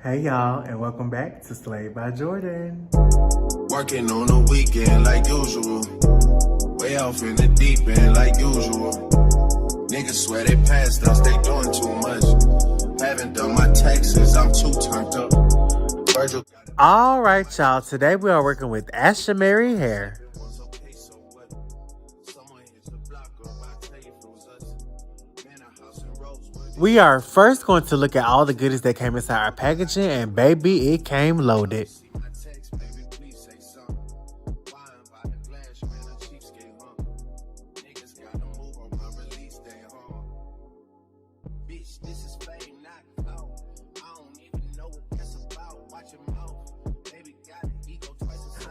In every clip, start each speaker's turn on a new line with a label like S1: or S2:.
S1: Hey y'all, and welcome back to Slayed by Jordan.
S2: Working on the weekend like usual. Way off in the deep end like usual. Niggas swear they passed us, they doing too much. Haven't done my taxes, I'm too turned up. Virgil.
S1: All right, y'all. Today we are working with Ashimaryhair. We are first going to look at all the goodies that came inside our packaging, and baby, it came loaded.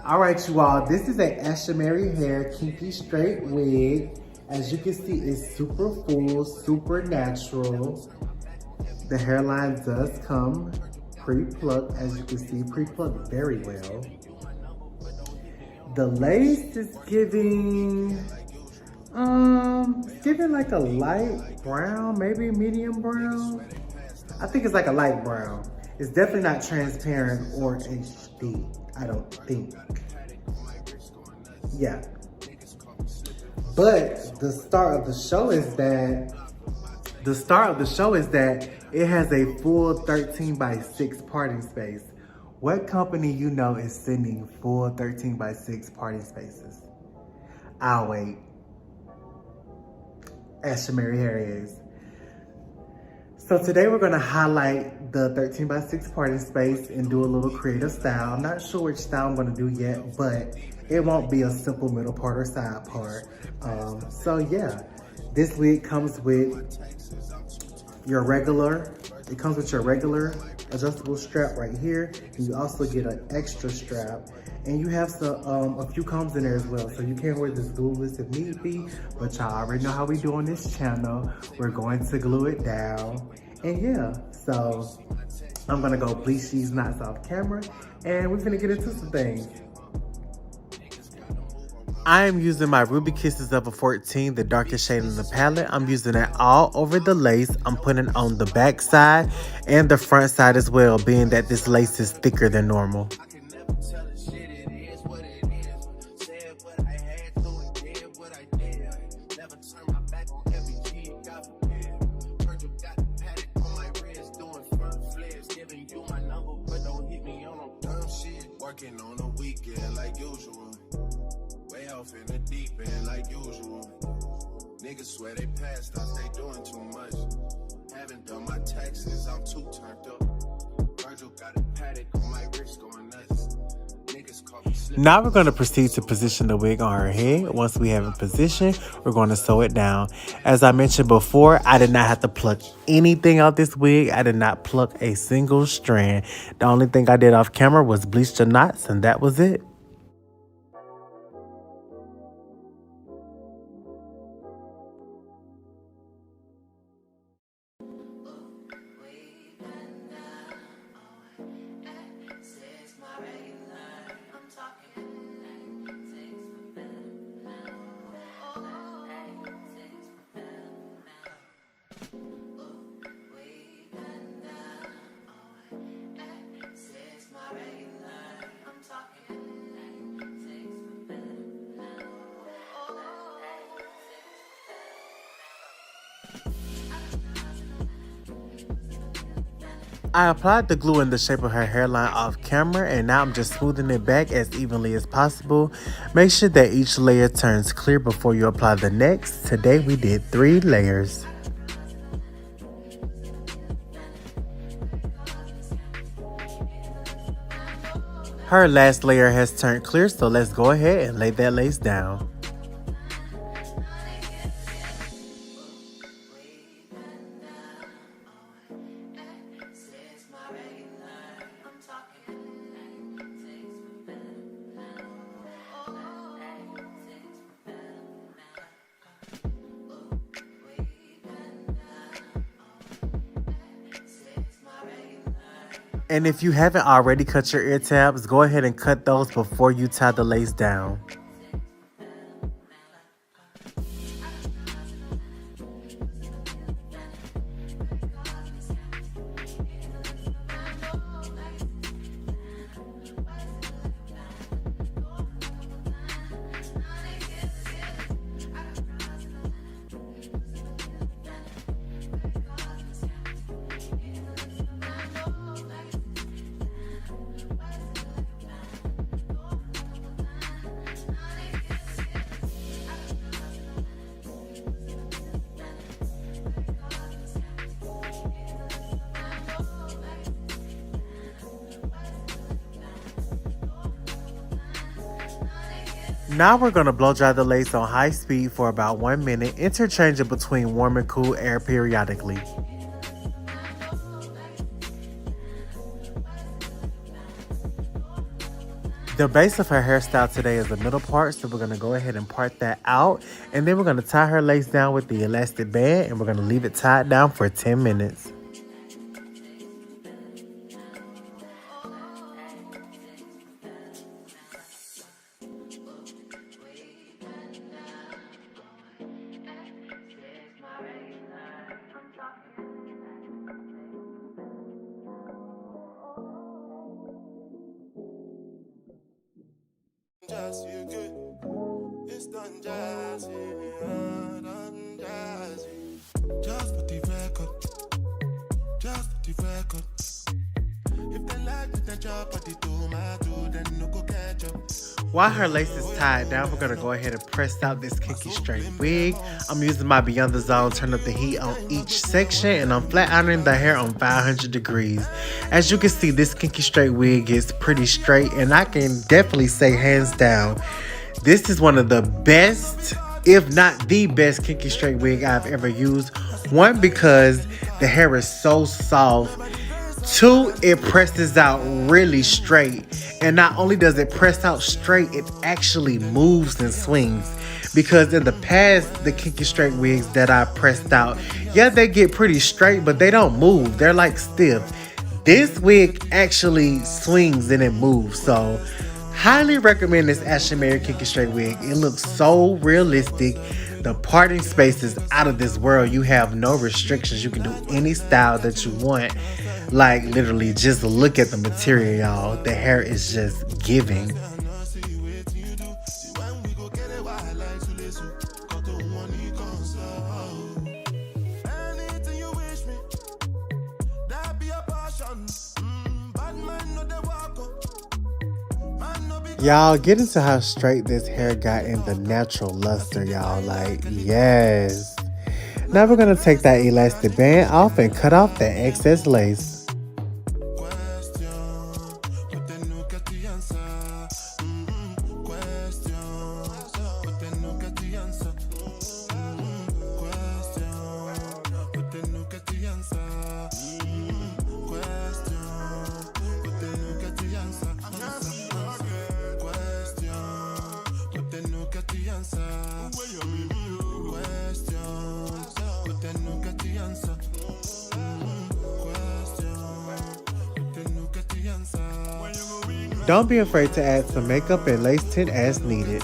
S1: All right, you all, this is a Ashimaryhair Kinky straight wig. As you can see, it's super full, super natural. The hairline does come pre-plucked, as you can see, pre-plucked very well. The lace is giving like a light brown, maybe medium brown. I think it's like a light brown. It's definitely not transparent or HD, I don't think. Yeah. But the star of the show is that it has a full 13x6 party space. What company you know is sending full 13x6 party spaces? I'll wait. Ashimaryhair is. So today we're gonna highlight the 13x6 party space and do a little creative style. I'm not sure which style I'm gonna do yet, but it won't be a simple middle part or side part. So yeah, this wig comes with your regular, adjustable strap right here. And you also get an extra strap. And you have some, a few combs in there as well. So you can wear this glueless if need be, but y'all already know how we do on this channel. We're going to glue it down. And yeah, so I'm gonna go bleach these knots off camera and we're gonna get into some things. I am using my Ruby Kisses of a 14, the darkest shade in the palette. I'm using it all over the lace. I'm putting it on the back side and the front side as well, being that this lace is thicker than normal.
S2: Working on the weekend like usual. Way off in the deep end like usual. Niggas swear they passed us, they doing too much. Haven't done my taxes, I'm too turned up. Virgil got a paddock on my wrist going nuts. Niggas call me slipping.
S1: Now we're going to proceed to position the wig on her head. Once we have it positioned, we're going to sew it down. As I mentioned before, I did not have to pluck anything out this wig. I did not pluck a single strand. The only thing I did off camera was bleach the knots, and that was it. I applied the glue in the shape of her hairline off camera, and now I'm just smoothing it back as evenly as possible. Make sure that each layer turns clear before you apply the next. Today we did 3 layers. Her last layer has turned clear, so let's go ahead and lay that lace down. And if you haven't already cut your ear tabs, go ahead and cut those before you tie the lace down. Now we're going to blow dry the lace on high speed for about 1 minute, interchanging between warm and cool air periodically. The base of her hairstyle today is the middle part, so we're going to go ahead and part that out. And then we're going to tie her lace down with the elastic band, and we're going to leave it tied down for 10 minutes.
S2: Just feel good. It's done jazzy, done jazzy. Just put the record. Just put the record. If they like with the job, but they do my do, then no go catch up.
S1: While her lace is tied down, we're going to go ahead and press out this Kinky straight wig. I'm using my Beyond the Zone, turn up the heat on each section, and I'm flat ironing the hair on 500 degrees. As you can see, this Kinky straight wig is pretty straight, and I can definitely say hands down, this is one of the best, if not the best Kinky straight wig I've ever used. One, because the hair is so soft. Two, it presses out really straight. And not only does it press out straight, it actually moves and swings. Because in the past, the Kinky straight wigs that I pressed out, yeah, they get pretty straight, but they don't move. They're like stiff. This wig actually swings and it moves. So, highly recommend this Ashimary Kinky straight wig. It looks so realistic. The parting space is out of this world. You have no restrictions. You can do any style that you want. Like, literally, just look at the material, y'all. The hair is just giving. Y'all, get into how straight this hair got in the natural luster, y'all. Like, yes. Now we're going to take that elastic band off and cut off the excess lace. Don't be afraid to add some makeup and lace tint as needed.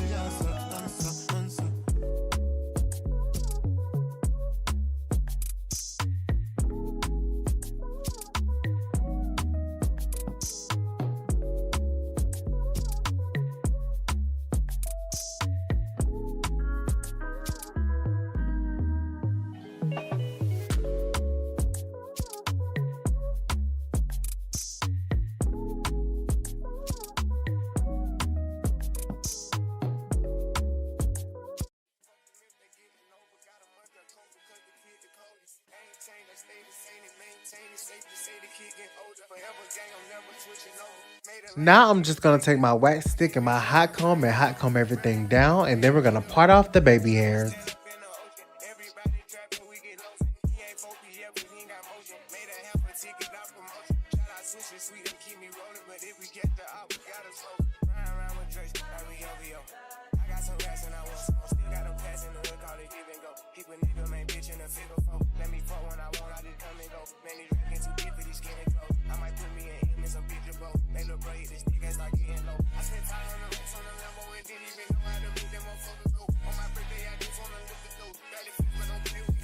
S1: Now I'm just going to take my wax stick and my hot comb and hot comb everything down, and then we're going to part off the baby hairs.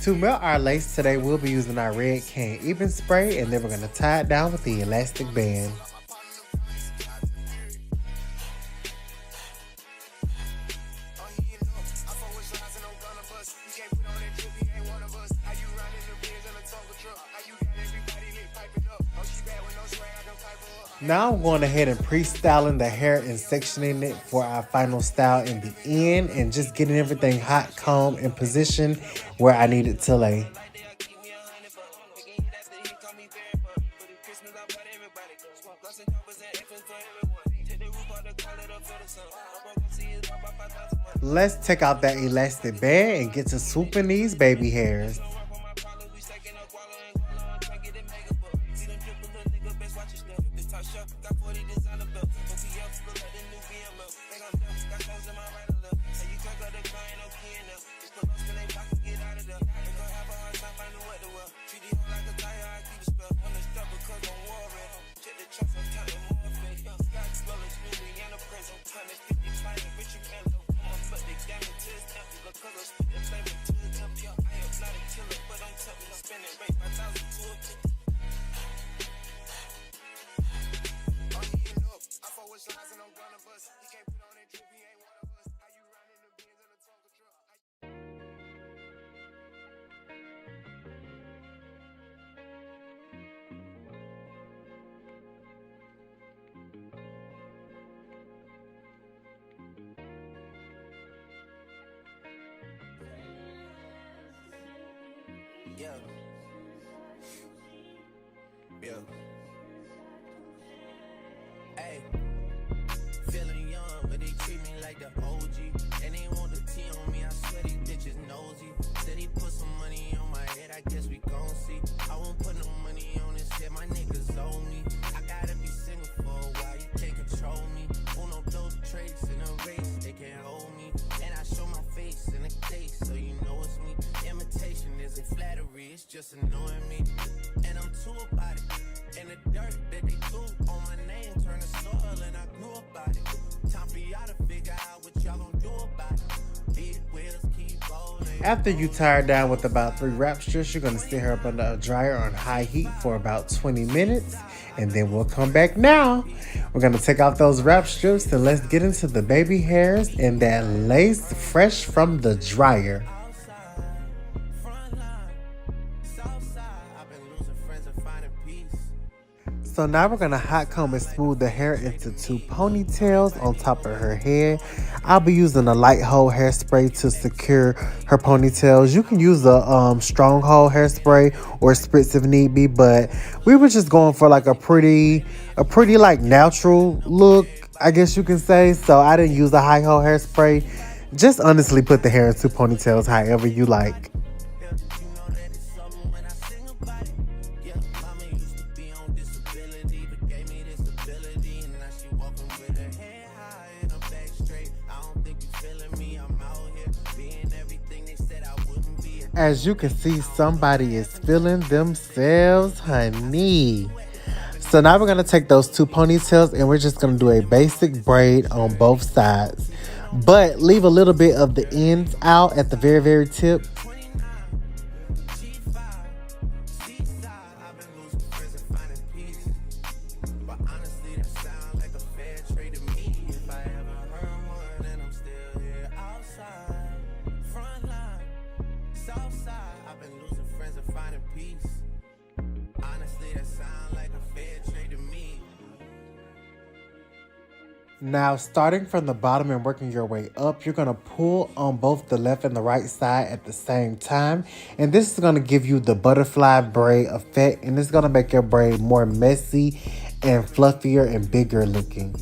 S1: To melt our lace today, we'll be using our red can even spray, and then we're going to tie it down with the elastic band. Now I'm going ahead and pre-styling the hair and sectioning it for our final style in the end, and just getting everything hot, comb, and position where I need it to lay. Let's take out that elastic band and get to swooping these baby hairs.
S2: Yeah. Yeah. Hey. Feeling young, but they treat me like the OG. And they want the T on me, I swear these bitches nosy. Said he put some money on my head, I guess we gon' see. I won't put no money on this shit, my niggas owe me. I gotta be single for a while, you can't control me. Uno those traits in a race, they can't hold me. And I show my face in a case, so you know it's me. Imitation isn't flattery, it's just annoying me. And I'm too about it. And the dirt that they threw on my name turned to soil, and I grew about it. Time for y'all to figure out what y'all gon' do about it. Big wheels keep rolling.
S1: After you tire down with about 3 wrap strips, you're gonna sit here up under a dryer on high heat for about 20 minutes, and then we'll come back now. We're gonna take out those wrap strips and let's get into the baby hairs and that lace fresh from the dryer. So now we're going to hot comb and smooth the hair into 2 ponytails on top of her head. I'll be using a light hold hairspray to secure her ponytails. You can use a strong hold hairspray or spritz if need be, but we were just going for like a pretty like natural look, I guess you can say. So I didn't use a high hold hairspray. Just honestly put the hair in 2 ponytails however you like. As you can see, somebody is feeling themselves, honey. So now we're going to take those 2 ponytails and we're just going to do a basic braid on both sides. But leave a little bit of the ends out at the very, very tip. Now, starting from the bottom and working your way up, you're going to pull on both the left and the right side at the same time. And this is going to give you the butterfly braid effect. And it's going to make your braid more messy and fluffier and bigger looking.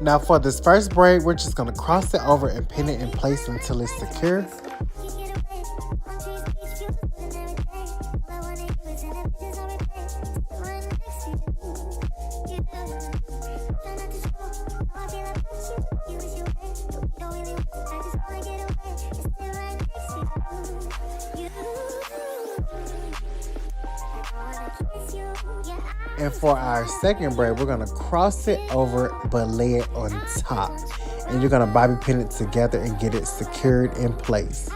S1: Now for this first braid, we're just going to cross it over and pin it in place until it's secure. And for our second braid, we're going to cross it over but lay it on top. And you're going to bobby pin it together and get it secured in place.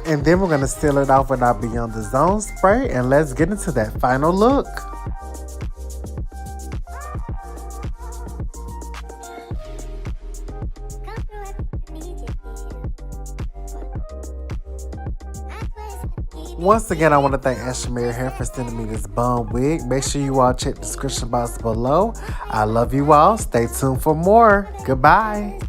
S1: And then we're going to seal it off with our Beyond the Zone spray. And let's get into that final look. Once again, I want to thank Ashimaryhair for sending me this bum wig. Make sure you all check the description box below. I love you all. Stay tuned for more. Goodbye.